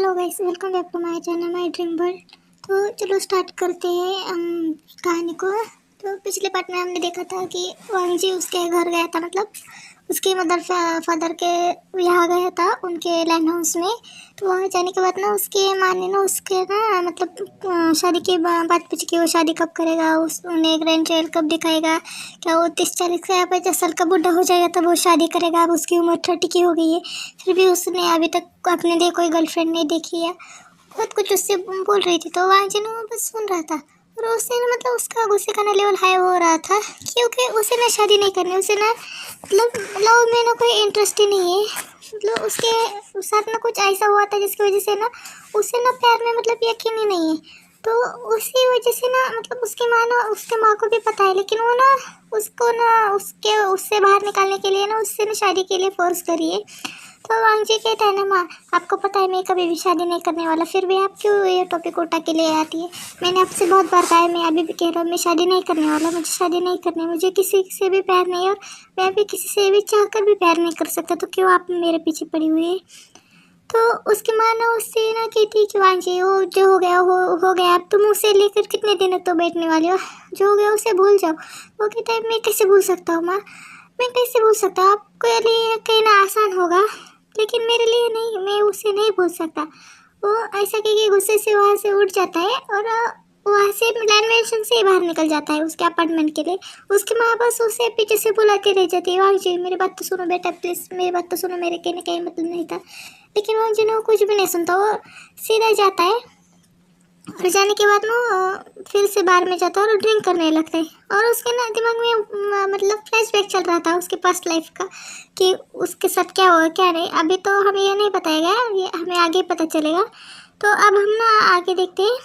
Hello guys, welcome back to my channel my dream world. तो चलो start करते हैं कहानी को। तो पिछले पार्ट में हमने देखा था कि वांग जी उसके घर गया था, मतलब उसके मदर फादर के यहाँ गया था, उनके लैंड हाउस में। तो वहाँ जाने के बाद ना उसके माँ ने ना उसके ना मतलब शादी की बात पूछी कि वो शादी कब करेगा, उस उन्हें ग्रैंड चाइल्ड कब दिखाएगा, क्या वो 30-40 या 50 साल का बुढ़ा हो जाएगा तब वो शादी करेगा। अब उसकी उम्र 30 की हो गई है, फिर भी उसने अभी तक अपने लिए कोई गर्लफ्रेंड नहीं देखी है। बहुत कुछ उससे बोल रही थी, तो वांग जी ना बस सुन रहा था। और उससे ना मतलब उसका गुस्से का ना लेवल हाई हो रहा था, क्योंकि उसे ना शादी नहीं करनी, उसे ना मतलब लव में ना कोई इंटरेस्ट ही नहीं है। मतलब उसके साथ ना कुछ ऐसा हुआ था जिसकी वजह से ना उसे ना प्यार में मतलब यकीन ही नहीं है। तो उसी वजह से ना मतलब उसके माँ को भी पता है, लेकिन वो ना उसको ना उससे बाहर निकालने के लिए ना उससे ना शादी के लिए फोर्स करी है। तो वांग जी कहता है ना, माँ आपको पता है मैं कभी भी शादी नहीं करने वाला, फिर भी आप क्यों ये टॉपिक उठा के ले आती है। मैंने आपसे बहुत बार कहा है, मैं अभी भी कह रहा हूँ मैं शादी नहीं करने वाला, मुझे शादी नहीं करनी, मुझे किसी से भी प्यार नहीं, और मैं भी किसी से भी चाहकर भी प्यार नहीं कर सकता, तो क्यों आप मेरे पीछे पड़ी हुई है। तो उसकी माँ ना उससे ना कहती कि वांग जी वो जो हो गया हो गया, अब तुम उसे लेकर कितने दिन तो बैठने वाली हो, जो हो गया उसे भूल जाओ। वो कहता है मैं कैसे भूल सकता हूँ माँ, मैं कैसे भूल सकता हूँ, आपके लिए कहना आसान होगा लेकिन मेरे लिए नहीं, मैं उसे नहीं भूल सकता। वो ऐसा कह के गुस्से से वहाँ से उठ जाता है और वहाँ से लैंड से बाहर निकल जाता है उसके अपार्टमेंट के लिए। उसकी माँ बस उसे पीछे से बुलाती रह जाती है, वांग जी मेरी बात तो सुनो बेटा, प्लीज़ मेरी बात तो सुनो, मेरे कहने का ये मतलब नहीं था। लेकिन वांग जी ने वो कुछ भी नहीं सुनता, वो सीधा जाता है और जाने के बाद ना फिर से बार में जाता है और ड्रिंक करने लगता है। और उसके ना दिमाग में मतलब फ्लैशबैक चल रहा था उसके पास्ट लाइफ का, कि उसके साथ क्या हुआ क्या नहीं। अभी तो हमें ये नहीं बताया गया, ये हमें आगे पता चलेगा। तो अब हम ना आगे देखते हैं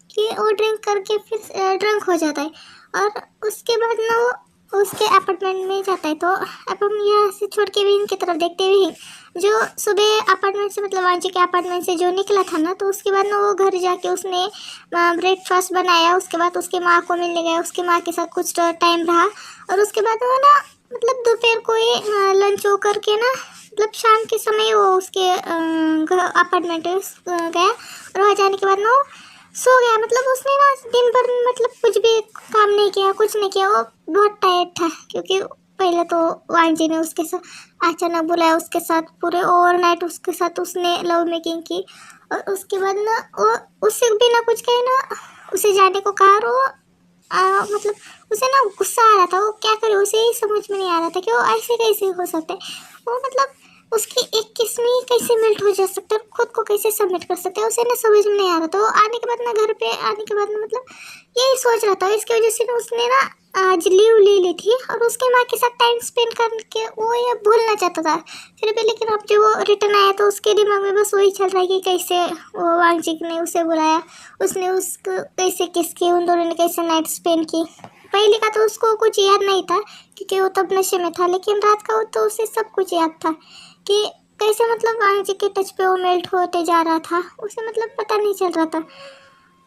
कि वो ड्रिंक करके फिर ड्रंक हो जाता है और उसके बाद ना वो उसके अपार्टमेंट में जाता है। तो अब हम यहाँ से छोड़ के भी इनकी तरफ देखते हुए जो सुबह अपार्टमेंट से मतलब वांची के अपार्टमेंट से जो निकला था ना, तो उसके बाद ना वो घर जाके उसने ब्रेकफास्ट बनाया, उसके बाद उसके माँ को मिलने गया, उसकी माँ के साथ कुछ टाइम रहा और उसके बाद वो ना मतलब दोपहर को ही लंच हो करके ना मतलब शाम के समय वो उसके अपार्टमेंट गया और वहाँ जाने के बाद ना वो सो गया। मतलब उसने ना दिन भर मतलब कुछ भी काम नहीं किया, कुछ नहीं किया, वो बहुत टायर्ड था, क्योंकि पहले तो वांग जी ने उसके साथ अचानक बुलाया, उसके साथ पूरे ओवरनाइट उसके साथ उसने लव मेकिंग की और उसके बाद ना वो उससे बिना कुछ कहे ना उसे जाने को कहा और वो मतलब उसे ना गुस्सा आ रहा था, वो क्या करे उसे ही समझ में नहीं आ रहा था कि वो ऐसे कैसे हो सकता है। वो मतलब उसकी एक किस में कैसे मेल्ट हो जा सकता है, खुद को कैसे सबमिट कर सकता है, उसे ना समझ में नहीं आ रहा था। वो आने के बाद ना घर पे आने के बाद ना मतलब यही सोच रहा था, इसकी वजह से ना उसने ना आज लीव ले ली थी और उसके माँ के साथ टाइम स्पेंड करके वो ये भूलना चाहता था फिर भी। लेकिन अब जब वो रिटर्न आया तो उसके दिमाग में बस वही चल रहा है कि कैसे वो वांग जी ने उसे बुलाया, उसने उसको कैसे किस की, उन दोनों ने कैसे नाइट स्पेंड की। पहले का तो उसको कुछ याद नहीं था क्योंकि वो तब नशे में था, लेकिन रात का वो तो उसे सब कुछ याद था कि कैसे मतलब वांग जी के टच पे वो मेल्ट होते जा रहा था। उसे मतलब पता नहीं चल रहा था,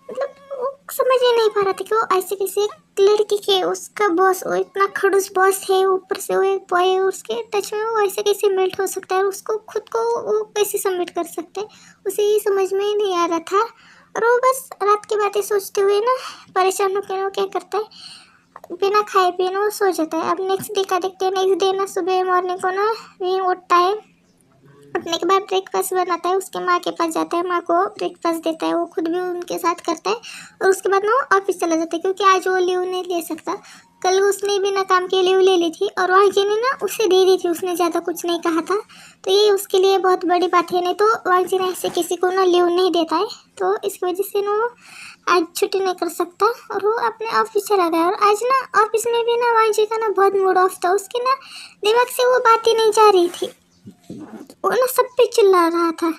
मतलब वो समझ ही नहीं पा रहा था कि वो ऐसे कैसे एक लड़की के उसका बॉस, वो इतना खड़ूस बॉस है, ऊपर से वो एक बॉय है, उसके टच में वो ऐसे कैसे मेल्ट हो सकता है, उसको खुद को वो कैसे सबमिट कर सकता है, उसे ये समझ में ही नहीं आ रहा था। और वो बस रात की बातें सोचते हुए ना परेशान होकर वो क्या करता है, बिना खाए पिए ना वो सो जाता है। अब नेक्स्ट डे का देखते हैं। नेक्स्ट डे ना सुबह मॉर्निंग को ना वही उठता है, उठने के बाद ब्रेकफास्ट बनाता है, उसके माँ के पास जाता है, माँ को ब्रेकफास्ट देता है, वो खुद भी उनके साथ करता है और उसके बाद ना वो ऑफिस चला जाता है, क्योंकि आज वो लीव नहीं ले सकता। कल उसने बिना काम के लीव ले ली थी और वांग जी ने ना उसे दे दी थी, उसने ज़्यादा कुछ नहीं कहा था, तो ये उसके लिए बहुत बड़ी बात है। नहीं तो वांग जी ने ऐसे किसी को ना लीव नहीं देता है, तो इसकी वजह से ना वो आज छुट्टी नहीं कर सकता और वो अपने ऑफिस चला गया। और आज ना ऑफिस में भी ना वांग जी का ना बहुत मूड ऑफ था, उसके ना दिमाग से वो बात ही नहीं जा रही थी, वो ना सब पे चिल्ला रहा था।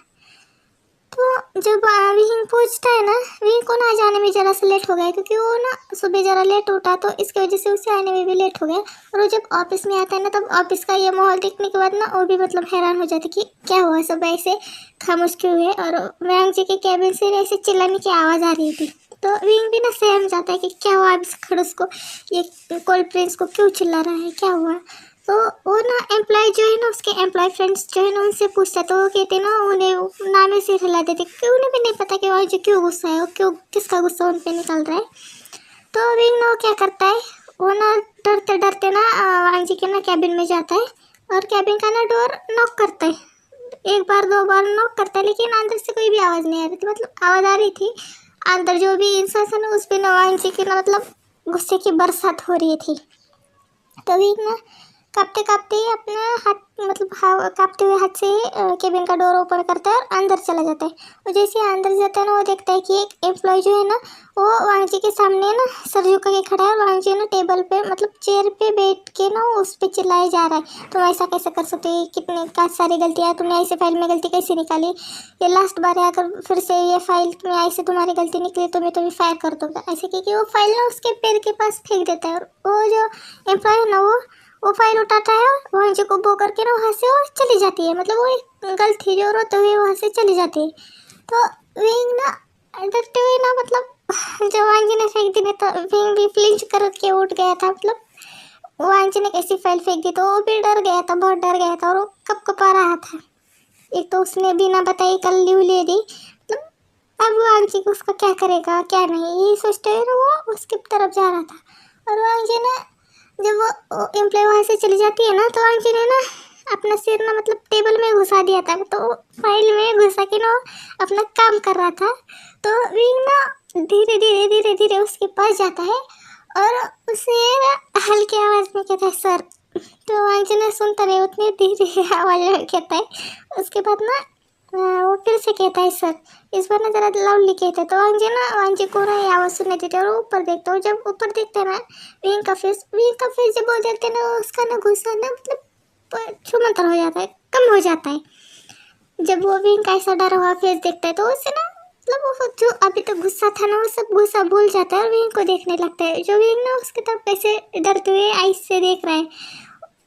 तो जब विहिंग पूछता है ना, विहिंग को ना जाने में ज़रा सा लेट हो गया, क्योंकि वो ना सुबह ज़रा लेट उठा, तो इसकी वजह से उसे आने में भी लेट हो गया। और वो जब ऑफिस में आता है ना, तब ऑफिस का ये माहौल देखने के बाद ना वो भी मतलब हैरान हो जाता कि क्या हुआ, सब ऐसे खामोश क्यों हुए। और विहांग जी के कैबिन से ऐसे चिल्लाने की आवाज़ आ रही थी, तो विंग भी ना सहम जाता है कि क्या हुआ, अब इस खड़ूस को, ये कोल्ड प्रिंस को क्यों चिल्ला रहा है, क्या हुआ। तो वो ना एम्प्लॉय जो है ना, उसके एम्प्लॉय फ्रेंड्स जो है ना, उनसे पूछता, तो वो कहते ना उन्हें नामे से हिला देते, क्यों उन्हें भी नहीं पता कि वहाँ जो क्यों गुस्सा है, क्यों किसका गुस्सा उन पे निकल रहा है। तो विंग ना क्या करता है, वो ना डरते डरते ना वांग जी के ना कैबिन में जाता है और कैबिन का ना डोर नॉक करता है। एक बार दो बार नॉक करता है, लेकिन अंदर से कोई भी आवाज़ नहीं आ रही थी, मतलब आवाज़ आ रही थी अंदर जो भी इंसान था ना, उस पर ना वांग जी की ना मतलब गुस्से की बरसात हो रही थी। तो विंग ना कांपते कांपते अपना हाथ मतलब कांपते हुए हाथ से केबिन का डोर ओपन करता है और अंदर चला जाता है। और जैसे ही अंदर जाता है ना, वो देखता है कि एक एम्प्लॉय जो है ना, वो वांग जी के सामने ना सर झुका के खड़ा है और वांग जी ना टेबल पे मतलब चेयर पे बैठ के ना उस पर चिल्लाया जा रहा है, तुम ऐसा कैसे कर सकते हो, कितने का सारी गलतियाँ, तुमने ऐसे फाइल में गलती कैसे निकाली, ये लास्ट बार है, अगर फिर से ये फाइल में ऐसे तुम्हारी गलती निकली तो मैं तुम्हें फायर कर दूँगा। ऐसे क्योंकि वो फाइल ना उसके पैर के पास फेंक देता है और वो जो एम्प्लॉय है ना, वो फाइल उठाता है और वहाँ को बो करके ना वहाँ से वो चली जाती है, मतलब वो एक गर्ल थी जो रोते हुए वहाँ से चली जाती है। तो विंग ना डरते हुए ना मतलब जब वांग जी ने फेंक दी ना, तो विंग भी फ्लिंच करके उठ गया था, मतलब वांग जी ने कैसी फाइल फेंक दी, तो वो भी डर गया था, बहुत डर गया था और वो कपकपा रहा था। एक तो उसने बिना बताई कल्ली ले दी, मतलब अब वांग जी को उसका क्या करेगा क्या नहीं, यही सोचते हुए ना वो उसकी तरफ जा रहा था। और वांग जी ने जब वो एम्प्लॉय वहाँ से चली जाती है ना, तो आंटी ने ना अपना सिर ना मतलब टेबल में घुसा दिया था, तो फाइल में घुसा के ना अपना काम कर रहा था। तो विंग ना धीरे धीरे धीरे धीरे उसके पास जाता है और उसे ना हल्की आवाज़ में कहता है सर। तो आंटी ने सुनता नहीं, उतनी धीरे आवाज़ में कहता है। उसके बाद ना वो फिर से कहता है सर, इस बार ना जरा लाउडली कहता है। तो वांजी को ना ये आवाज़ सुनने देते और वो ऊपर देखता है। जब ऊपर देखते हैं ना विंग का फेस जब बोल जाते हैं ना, उसका ना गुस्सा ना मतलब छूमंतर हो जाता है, कम हो जाता है। जब वो विंग का ऐसा डरा हुआ फेस देखता है, तो उससे ना मतलब वो जो अभी तक गुस्सा था ना, वो सब गुस्सा भूल जाता है और विंग को देखने लगता है। जो विंग ना उसकी तरफ कैसे डरते हुए आइस से देख रहा है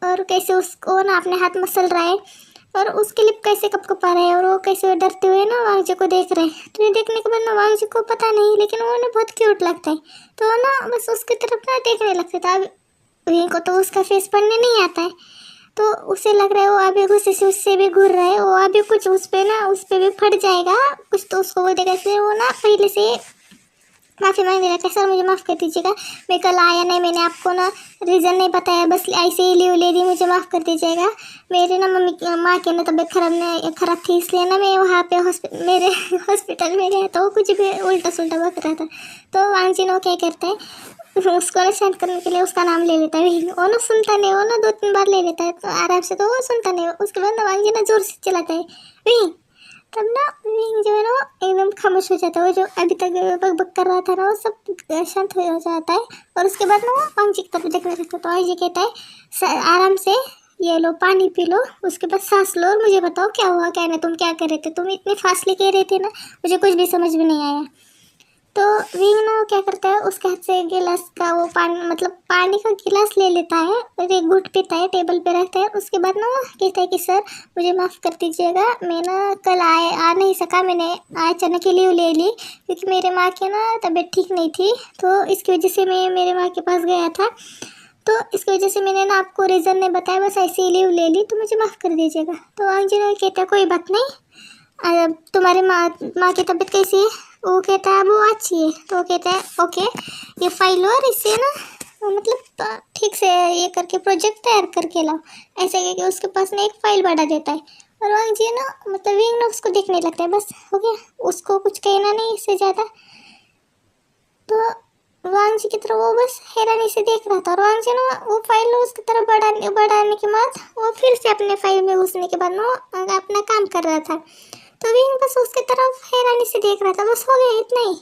और कैसे उसको ना अपने हाथ मसल रहा है और उसके लिप कैसे कपकपा रहे हैं और वो कैसे डरते हुए ना वांग जी को देख रहे हैं। तो ये देखने के बाद ना वांग जी को पता नहीं, लेकिन वो ना बहुत क्यूट लगता है, तो वो ना बस उसकी तरफ ना देखने लगता था। अब विंग को तो उसका फेस पढ़ने नहीं आता है, तो उसे लग रहा है वो अभी गुस्से से उससे भी घूर रहा है, वो अभी कुछ उस पर भी फट जाएगा कुछ, तो उसको वो देगा, इसलिए वो ना पहले से माफ़ी मांग रहा था, सर मुझे माफ़ कर दीजिएगा, मैं कल आया नहीं, मैंने आपको ना रीज़न नहीं बताया, बस ऐसे ही लीव ले दी, मुझे माफ़ कर दीजिएगा। मेरे ना माँ की ना तबीयत खराब थी, इसलिए ना मैं वहाँ पे मेरे हॉस्पिटल में गया, तो कुछ भी उल्टा सुल्टा बक रहा था। तो वांग जी ने क्या करता है, उसको ना शांत करने के लिए उसका नाम ले लेता है। वो ना सुनता नहीं, वो ना 2-3 बार ले लेता है तो आराम से, तो वो सुनता नहीं। उसके बाद ना वांग जी ना जोर से चिल्लाता है विंग। तब ना विंग जो है ना वो एकदम खामोश हो जाता है, वो जो अभी तक बक बक कर रहा था ना, वो सब शांत हो जाता है। और उसके बाद ना वो वांग जी की तरफ देखने लगता है। तो वांग जी कहता है आराम से ये लो पानी पी लो, उसके बाद सांस लो और मुझे बताओ क्या हुआ क्या नहीं, तुम क्या कर रहे थे, तुम इतने फासले कह रहे थे ना, मुझे कुछ भी समझ में नहीं आया। तो विंग ना वो क्या करता है, उसके हाथ से गिलास का वो पानी मतलब पानी का गिलास ले लेता है और एक घुट पीता है, टेबल पे रखता है। उसके बाद ना वो कहता है कि सर मुझे माफ़ कर दीजिएगा, मैं ना कल आ नहीं सका, मैंने अचानक ही लीव ले ली क्योंकि मेरे माँ की ना तबीयत ठीक नहीं थी, तो इसकी वजह से मैं मेरे माँ के पास गया था, तो इसकी वजह से मैंने ना आपको रीज़न नहीं बताया, बस ऐसे ही लीव ले ली, तो मुझे माफ़ कर दीजिएगा। तो वांग जी ने कहता कोई बात नहीं, तुम्हारी माँ की तबीयत कैसी है? वो कहता है वो अच्छी है। तो वो कहता है ओके, ये फाइल और इससे ना मतलब ठीक से ये करके प्रोजेक्ट तैयार करके लाओ, ऐसे करके उसके पास ना एक फाइल बढ़ा देता है। और वांग जी ना मतलब विंग ना उसको देखने लगता है, बस हो गया, उसको कुछ कहना नहीं इससे ज़्यादा। तो वांग जी की तरफ वो बस हैरानी से देख रहा था और वांग जी ना वो फाइल उसकी तरफ बढ़ाने के बाद वो फिर से अपने फाइल में घुसने के बाद ना अपना काम कर रहा था। तो विंग बस उसकी तरफ हैरानी से देख रहा था, बस हो गया इतना ही।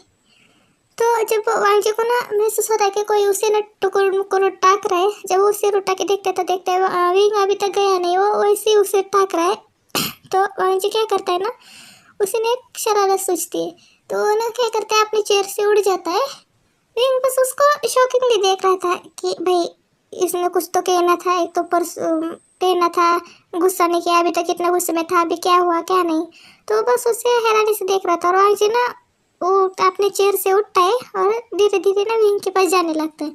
तो जब वांग जी को ना महसूस होता है कि कोई उसे ना टुकुर मुकुर टाक रहा है, जब वो उसे उठा के देखता है तो देखता है विंग अभी तक गया नहीं, वो वैसे ही उसे टाक रहा है। तो वांग जी क्या करता है ना, उसे ना एक शरारत सोचती है, तो वो ना क्या करता है अपनी चेयर से उड़ जाता है। विंग बस उसको शॉकिंगली देख रहा था कि भाई इसने कुछ तो कहना था, एक तो कहना था गुस्सा नहीं किया, अभी तक कितना गुस्से में था, अभी क्या हुआ क्या नहीं। तो बस उसे हैरानी से देख रहा था और वांग जी ना वो अपने चेयर से उठता है और धीरे धीरे ना विंग के पास जाने लगता है।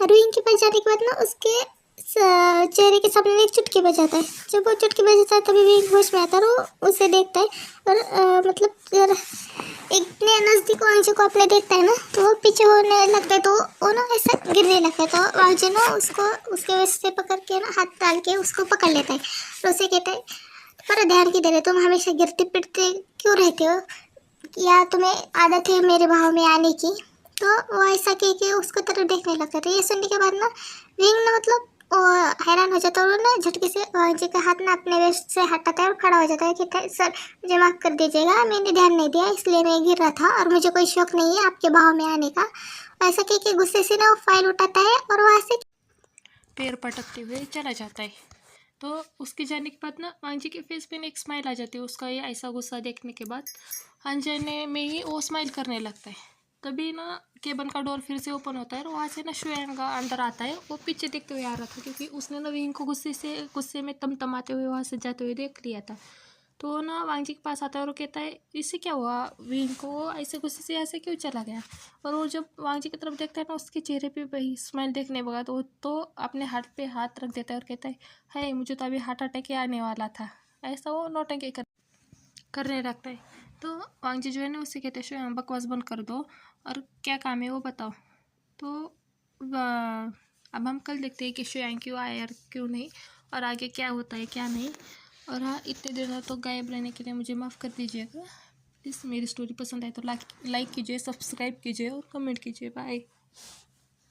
और विंग के पास जाने के बाद ना उसके चेहरे के सामने एक चुटकी बजाता है। जब वो चुटकी बजाता है तभी भी होश में आता है और वो उसे देखता है। और मतलब अगर इतने नज़दीक वांगजी को अपने देखता है ना तो वो पीछे होने लगता है, तो वो ना ऐसा गिरने लगता है। तो वांगजी ना उसको उसके वजह से पकड़ के ना हाथ डाल के उसको पकड़ लेता है और उसे कहता है, पर ध्यान की दे रहे, तुम हमेशा गिरते पिटते क्यों रहते हो, या तुम्हें आदत है मेरे भाव में आने की। तो वो ऐसा कह के उसको तरफ देखने लगता था। ये सुनने के बाद ना विंग ना मतलब वो हैरान हो जाता है और वो ना झटके से जी का हाथ ना अपने वेस्ट से हटाता है और खड़ा हो जाता है कि सर मुझे माफ़ कर दीजिएगा, मैंने ध्यान नहीं दिया इसलिए मैं गिर रहा था और मुझे कोई शौक नहीं है आपके भाव में आने का। ऐसा कह के गुस्से से ना वो फाइल उठाता है और वहाँ से पैर पटकते हुए चला जाता है। तो उसके जाने के बाद ना वांगजी के फेस पे एक स्माइल आ जाती है। उसका ये ऐसा गुस्सा देखने के बाद अनजाने में ही वो स्माइल करने लगता है। तभी ना केबन का डोर फिर से ओपन होता है और वहाँ से ना शुएंगा अंदर आता है। वो पीछे देखते हुए आ रहा था क्योंकि उसने ना विंग को गुस्से में तमतमाते हुए वहाँ से जाते हुए देख लिया था। तो ना वांगजी के पास आता है और वो कहता है इससे क्या हुआ, विंग को ऐसे गुस्से से ऐसे क्यों चला गया। और वो जब वांगजी की तरफ देखता है ना उसके चेहरे पे वही स्माइल देखने के बाद वो तो अपने हाथ पे हाथ रख देता है और कहता है मुझे तो अभी हार्ट अटैक ही आने वाला था। ऐसा वो नौटंकी करने लगता है। तो वांगजी जो है ना उससे कहते हैं बकवास बंद कर दो और क्या काम है वो बताओ। तो अब हम कल देखते हैं कि शुयांग क्यों आया और क्यों नहीं, और आगे क्या होता है क्या नहीं। और हाँ, इतने दिनों तो गायब रहने के लिए मुझे माफ़ कर दीजिएगा। प्लीज़ मेरी स्टोरी पसंद आए तो लाइक कीजिए, सब्सक्राइब कीजिए और कमेंट कीजिए। बाय।